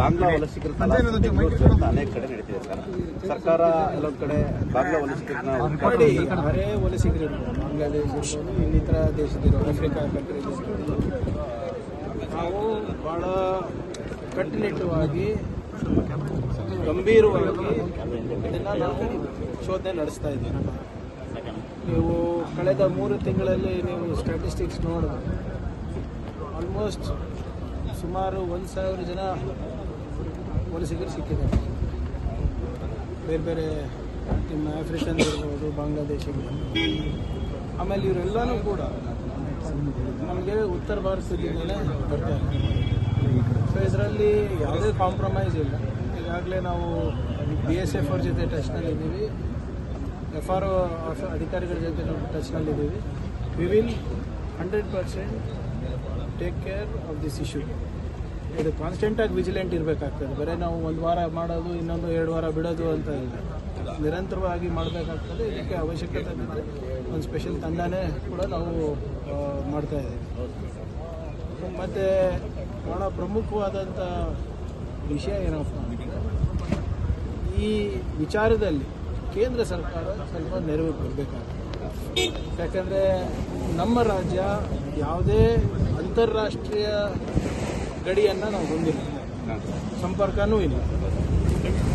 ಬಾಂಗ್ಲಾ ವಲಸಿಗರ ಅನೇಕ ಕಡೆ ನಡೀತಿದೆ ಸರ್. ಸರ್ಕಾರ ಎಲ್ಲೊಂದು ಕಡೆ ಬಾಂಗ್ಲಾ ವಲಸಿಗರನ್ನ ಯಾರೇ ವಲಸಿಗರು ಬಾಂಗ್ಲಾದೇಶ ಇರ್ಬೋದು, ಇನ್ನಿತರ ದೇಶದಿರೋ ಆಫ್ರಿಕಾ ಕಂಟ್ರೀಸ್ ನಾವು ಭಾಳ ಕಟ್ಟುನಿಟ್ಟವಾಗಿ ಗಂಭೀರವಾಗಿ ಇದನ್ನು ನಾವು ಶೋಧನೆ ನಡೆಸ್ತಾ ಇದ್ದೀವಿ. ನೀವು ಕಳೆದ 3 ತಿಂಗಳಲ್ಲಿ ನೀವು ಸ್ಟ್ಯಾಟಿಸ್ಟಿಕ್ಸ್ ನೋಡಿದ್ರೆ ಆಲ್ಮೋಸ್ಟ್ ಸುಮಾರು 1,000 ಜನ ವಲಸಿಗರು ಸಿಕ್ಕಿದ್ದಾರೆ. ಬೇರೆ ಬೇರೆ ನಿಮ್ಮ ಆಫ್ರಿಕನ್ ಇರ್ಬೋದು, ಬಾಂಗ್ಲಾದೇಶಿಗಳು. ಆಮೇಲೆ ಇವರೆಲ್ಲನೂ ಕೂಡ ನಮಗೆ ಉತ್ತರ ಭಾರತದಿಂದಲೇ ಬರ್ತಾರೆ. ಸೊ ಇದರಲ್ಲಿ ಯಾವುದೇ ಕಾಂಪ್ರಮೈಸ್ ಇಲ್ಲ. ಈಗಾಗಲೇ ನಾವು BSF ಅವ್ರ ಜೊತೆ ಟಚ್ನಲ್ಲಿದ್ದೀವಿ, FRO ಅಧಿಕಾರಿಗಳ ಜೊತೆ ನಾವು ಟಚ್ನಲ್ಲಿದ್ದೀವಿ. We will 100% take care of this issue. ಇದು ಕಾನ್ಸ್ಟೆಂಟಾಗಿ ವಿಜಿಲೆಂಟ್ ಇರಬೇಕಾಗ್ತದೆ. ಬರೀ ನಾವು 1 ವಾರ ಮಾಡೋದು, ಇನ್ನೊಂದು 2 ವಾರ ಬಿಡೋದು ಅಂತ ಇಲ್ಲ, ನಿರಂತರವಾಗಿ ಮಾಡಬೇಕಾಗ್ತದೆ. ಇದಕ್ಕೆ ಅವಶ್ಯಕತೆ ಬಿದ್ದರೆ ಒಂದು ಸ್ಪೆಷಲ್ ತಂಡನೇ ಕೂಡ ನಾವು ಮಾಡ್ತಾಯಿದ್ದೀವಿ. ಮತ್ತು ಭಾಳ ಪ್ರಮುಖವಾದಂಥ ವಿಷಯ ಏನಪ್ಪ ಅಂದರೆ, ಈ ವಿಚಾರದಲ್ಲಿ ಕೇಂದ್ರ ಸರ್ಕಾರ ಸ್ವಲ್ಪ ನೆರವು ಕೊಡಬೇಕಾಗ್ತದೆ. ಯಾಕಂದರೆ ನಮ್ಮ ರಾಜ್ಯ ಯಾವುದೇ ಅಂತಾರಾಷ್ಟ್ರೀಯ ಗಡಿಯನ್ನು ನಾವು ಹೊಂದಿಲ್ಲ, ಸಂಪರ್ಕನೂ ಇಲ್ಲ.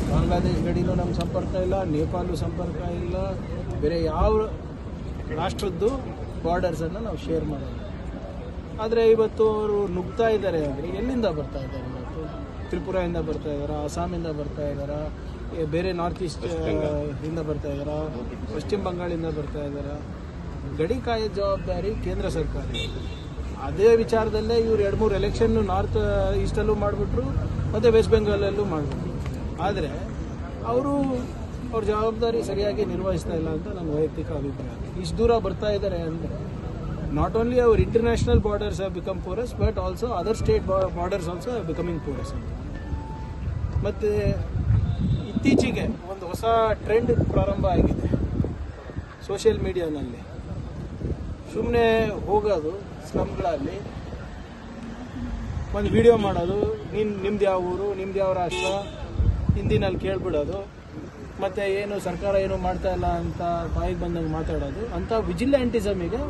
ಬಾಂಗ್ಲಾದೇಶ ಗಡಿನೂ ನಮ್ಮ ಸಂಪರ್ಕ ಇಲ್ಲ, ನೇಪಾಳು ಸಂಪರ್ಕ ಇಲ್ಲ, ಬೇರೆ ಯಾವ ರಾಷ್ಟ್ರದ್ದು ಬಾರ್ಡರ್ಸನ್ನು ನಾವು ಶೇರ್ ಮಾಡೋದು. ಆದರೆ ಇವತ್ತು ಅವರು ನುಗ್ತಾ ಇದ್ದಾರೆ ಅಂದರೆ ಎಲ್ಲಿಂದ ಬರ್ತಾ ಇದ್ದಾರೆ? ಇವತ್ತು ತ್ರಿಪುರಾದಿಂದ ಬರ್ತಾ ಇದ್ದಾರಾ, ಅಸ್ಸಾಮಿಂದ ಬರ್ತಾ ಇದ್ದಾರಾ, ಬೇರೆ ನಾರ್ತ್ ಈಸ್ಟ್ ಇಂದ ಬರ್ತಾ ಇದ್ದಾರಾ, ಪಶ್ಚಿಮ ಬಂಗಾಳಿಂದ ಬರ್ತಾ ಇದ್ದಾರಾ? ಗಡಿ ಕಾಯೋ ಜವಾಬ್ದಾರಿ ಕೇಂದ್ರ ಸರ್ಕಾರ. ಅದೇ ವಿಚಾರದಲ್ಲೇ ಇವರು 2-3 ಎಲೆಕ್ಷನ್ ನಾರ್ತ್ ಈಸ್ಟಲ್ಲೂ ಮಾಡಿಬಿಟ್ರು ಮತ್ತು ವೆಸ್ಟ್ ಬೆಂಗಾಲಲ್ಲೂ ಮಾಡಿಬಿಟ್ರು. ಆದರೆ ಅವ್ರ ಜವಾಬ್ದಾರಿ ಸರಿಯಾಗಿ ನಿರ್ವಹಿಸ್ತಾ ಇಲ್ಲ ಅಂತ ನನ್ನ ವೈಯಕ್ತಿಕ ಅಭಿಪ್ರಾಯ. ಇಷ್ಟು ದೂರ ಬರ್ತಾ ಇದ್ದಾರೆ ಅಂದರೆ not only hour international borders have become Porus, but also other state borders also have becoming Porus ಅಂತ. ಮತ್ತು ಇತ್ತೀಚೆಗೆ ಒಂದು ಹೊಸ ಟ್ರೆಂಡ್ ಪ್ರಾರಂಭ ಆಗಿದೆ ಸೋಷಿಯಲ್ ಮೀಡಿಯಾನಲ್ಲಿ. ಸುಮ್ಮನೆ ಹೋಗೋದು ಸ್ಲಮ್ಗಳಲ್ಲಿ, ಒಂದು ವಿಡಿಯೋ ಮಾಡೋದು, ನಿಮ್ದು ಯಾವ ಊರು, ನಿಮ್ದು ಯಾವ ರಾಷ್ಟ್ರ, ಹಿಂದಿನಲ್ಲಿ ಕೇಳ್ಬಿಡೋದು, ಮತ್ತು ಏನು ಸರ್ಕಾರ ಏನು ಮಾಡ್ತಾ ಇಲ್ಲ ಅಂತ ಬಾಯಿಗೆ ಬಂದಂಗೆ ಮಾತಾಡೋದು. ಅಂಥ ವಿಜಿಲ್ಯಾಂಟಿಸಮಿಗೆ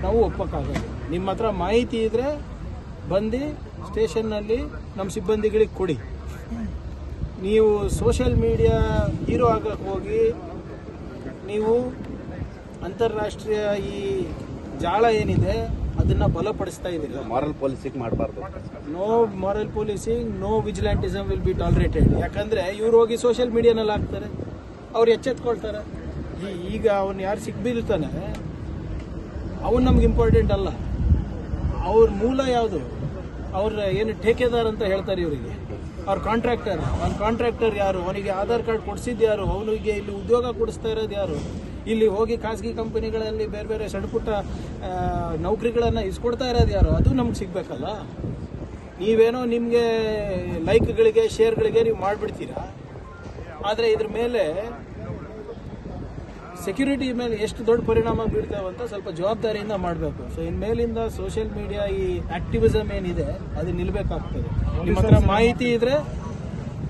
ನಾವು ಒಪ್ಪಕ್ಕಾಗಲ್ಲ. ನಿಮ್ಮ ಹತ್ರ ಮಾಹಿತಿ ಇದ್ದರೆ ಬಂದು ಸ್ಟೇಷನ್ನಲ್ಲಿ ನಮ್ಮ ಸಿಬ್ಬಂದಿಗಳಿಗೆ ಕೊಡಿ. ನೀವು ಸೋಷಿಯಲ್ ಮೀಡಿಯಾ ಹೀರೋ ಆಗಕ್ಕೆ ಹೋಗಿ ನೀವು ಅಂತಾರಾಷ್ಟ್ರೀಯ ಈ ಜಾಳ ಏನಿದೆ ಅದನ್ನು ಬಲಪಡಿಸ್ತಾ ಇದ್ದೀರಿ. ಮಾರಲ್ ಪೊಲೀಸಿಂಗ್ ಮಾಡಬಾರ್ದು. No moral policing, no vigilantism will be tolerated. ಯಾಕಂದರೆ ಇವ್ರು ಹೋಗಿ ಸೋಷಿಯಲ್ ಮೀಡಿಯಾನಲ್ಲಿ ಹಾಕ್ತಾರೆ, ಅವ್ರು ಎಚ್ಚೆತ್ಕೊಳ್ತಾರೆ. ಈಗ ಅವನು ಯಾರು ಸಿಕ್ಬಿರ್ತಾನೆ ಅವನು ನಮ್ಗೆ ಇಂಪಾರ್ಟೆಂಟ್ ಅಲ್ಲ. ಅವ್ರ ಮೂಲ ಯಾವುದು? ಅವ್ರ ಏನು ಠೇಕೆದಾರ್ ಅಂತ ಹೇಳ್ತಾರೆ ಇವರಿಗೆ, ಅವ್ರ ಕಾಂಟ್ರಾಕ್ಟರ್. ಅವ್ನ ಕಾಂಟ್ರಾಕ್ಟರ್ ಯಾರು? ಅವನಿಗೆ ಆಧಾರ್ ಕಾರ್ಡ್ ಕೊಡಿಸಿದ್ದು ಯಾರು? ಅವನಿಗೆ ಇಲ್ಲಿ ಉದ್ಯೋಗ ಕೊಡಿಸ್ತಾ ಇರೋದು ಯಾರು? ಇಲ್ಲಿ ಹೋಗಿ ಖಾಸಗಿ ಕಂಪನಿಗಳಲ್ಲಿ ಬೇರೆ ಬೇರೆ ಸಣ್ಣ ಪುಟ್ಟ ನೌಕರಿಗಳನ್ನು ಇಸ್ಕೊಡ್ತಾ ಇರೋದು ಯಾರು? ಅದು ನಮ್ಗೆ ಸಿಗಬೇಕಲ್ಲ. ನೀವೇನೋ ನಿಮಗೆ ಲೈಕ್ಗಳಿಗೆ ಶೇರ್ಗಳಿಗೆ ನೀವು ಮಾಡಿಬಿಡ್ತೀರಾ, ಆದರೆ ಇದ್ರ ಮೇಲೆ ಸೆಕ್ಯೂರಿಟಿ ಮೇಲೆ ಎಷ್ಟು ದೊಡ್ಡ ಪರಿಣಾಮ ಬೀಳ್ತೇವೆ ಅಂತ ಸ್ವಲ್ಪ ಜವಾಬ್ದಾರಿಯಿಂದ ಮಾಡಬೇಕು. ಸೊ ಇನ್ಮೇಲಿಂದ ಸೋಷಿಯಲ್ ಮೀಡಿಯಾ ಈ ಆಕ್ಟಿವಿಸಮ್ ಏನಿದೆ ಅದು ನಿಲ್ಲಬೇಕಾಗ್ತದೆ. ನಿಮ್ಮ ಹತ್ರ ಮಾಹಿತಿ ಇದ್ರೆ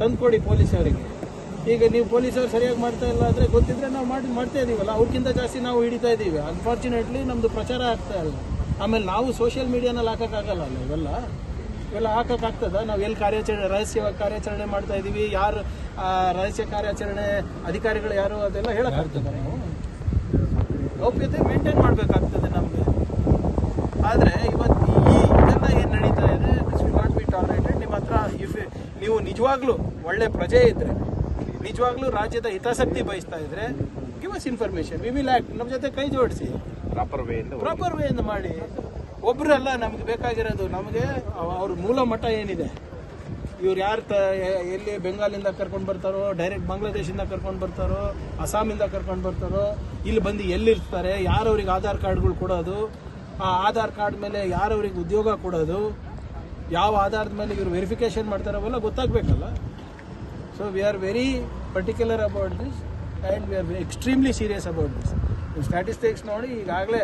ತಂದುಕೊಡಿ ಪೊಲೀಸವರಿಗೆ. ಈಗ ನೀವು ಪೊಲೀಸರು ಸರಿಯಾಗಿ ಮಾಡ್ತಾ ಇಲ್ಲ ಅಂದರೆ ಗೊತ್ತಿದ್ರೆ ನಾವು ಮಾಡ್ತಾ ಇದ್ದೀವಲ್ಲ, ಅವ್ರಿಗಿಂತ ಜಾಸ್ತಿ ನಾವು ಹಿಡಿತಾ ಇದ್ದೀವಿ. ಅನ್ಫಾರ್ಚುನೇಟ್ಲಿ ನಮ್ಮದು ಪ್ರಚಾರ ಆಗ್ತಾ ಇಲ್ಲ. ಆಮೇಲೆ ನಾವು ಸೋಷಿಯಲ್ ಮೀಡಿಯಾನಲ್ಲಿ ಹಾಕೋಕ್ಕಾಗಲ್ಲ ಅಲ್ಲ, ಇವೆಲ್ಲ ಹಾಕೋಕ್ಕಾಗ್ತದ? ನಾವು ಎಲ್ಲಿ ರಹಸ್ಯವಾಗಿ ಕಾರ್ಯಾಚರಣೆ ಮಾಡ್ತಾ ಇದ್ದೀವಿ, ಯಾರು ರಹಸ್ಯ ಕಾರ್ಯಾಚರಣೆ ಅಧಿಕಾರಿಗಳು ಯಾರು, ಅದೆಲ್ಲ ಹೇಳೋಕ್ಕಾಗ್ತದೆ? ನಾವು ಗೌಪ್ಯತೆ ಮೇಂಟೈನ್ ಮಾಡಬೇಕಾಗ್ತದೆ ನಮಗೆ. ಆದರೆ ಇವತ್ತು ಇದೆಲ್ಲ ಏನು ನಡೀತಾ ಇದೆ, this will not be tolerated. ನಿಮ್ಮ ಹತ್ರ ನೀವು ನಿಜವಾಗ್ಲೂ ಒಳ್ಳೆ ಪ್ರಜೆ ಇದ್ದರೆ, ನಿಜವಾಗ್ಲೂ ರಾಜ್ಯದ ಹಿತಾಸಕ್ತಿ ಬಯಸ್ತಾ ಇದ್ರೆ, give us information, we will act. ನಮ್ಮ ಜೊತೆ ಕೈ ಜೋಡಿಸಿ ಪ್ರಾಪರ್ ವೇಯಿಂದ ಮಾಡಿ. ಒಬ್ಬರಲ್ಲ ನಮ್ಗೆ ಬೇಕಾಗಿರೋದು, ನಮಗೆ ಅವ್ರ ಮೂಲ ಮಟ್ಟ ಏನಿದೆ, ಇವ್ರು ಯಾರು ಎಲ್ಲಿ ಬೆಂಗಾಲಿಂದ ಕರ್ಕೊಂಡು ಬರ್ತಾರೋ, ಡೈರೆಕ್ಟ್ ಬಾಂಗ್ಲಾದೇಶಿಂದ ಕರ್ಕೊಂಡು ಬರ್ತಾರೋ, ಅಸ್ಸಾಮಿಂದ ಕರ್ಕೊಂಡು ಬರ್ತಾರೋ, ಇಲ್ಲಿ ಬಂದು ಎಲ್ಲಿರ್ತಾರೆ, ಯಾರವ್ರಿಗೆ ಆಧಾರ್ ಕಾರ್ಡ್ಗಳು ಕೊಡೋದು, ಆ ಆಧಾರ್ ಕಾರ್ಡ್ ಮೇಲೆ ಯಾರವ್ರಿಗೆ ಉದ್ಯೋಗ ಕೊಡೋದು, ಯಾವ ಆಧಾರದ ಮೇಲೆ ಇವರು ವೆರಿಫಿಕೇಷನ್ ಮಾಡ್ತಾರೋ ಅವೆಲ್ಲ ಗೊತ್ತಾಗಬೇಕಲ್ಲ. So we are very particular about this and we are extremely serious about this. Statistics ನೋಡಿ, ಈಗಾಗಲೇ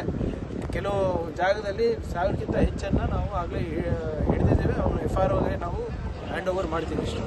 ಕೆಲವು ಜಾಗದಲ್ಲಿ 1000ಕ್ಕಿಂತ ಹೆಚ್ಚನ್ನು ನಾವು ಆಗಲೇ ಹಿಡಿದಿದ್ದೇವೆ. ಅವರು FROಗೆ ನಾವು ಹ್ಯಾಂಡ್ ಓವರ್ ಮಾಡ್ತೀನಿ ಅಷ್ಟೇ.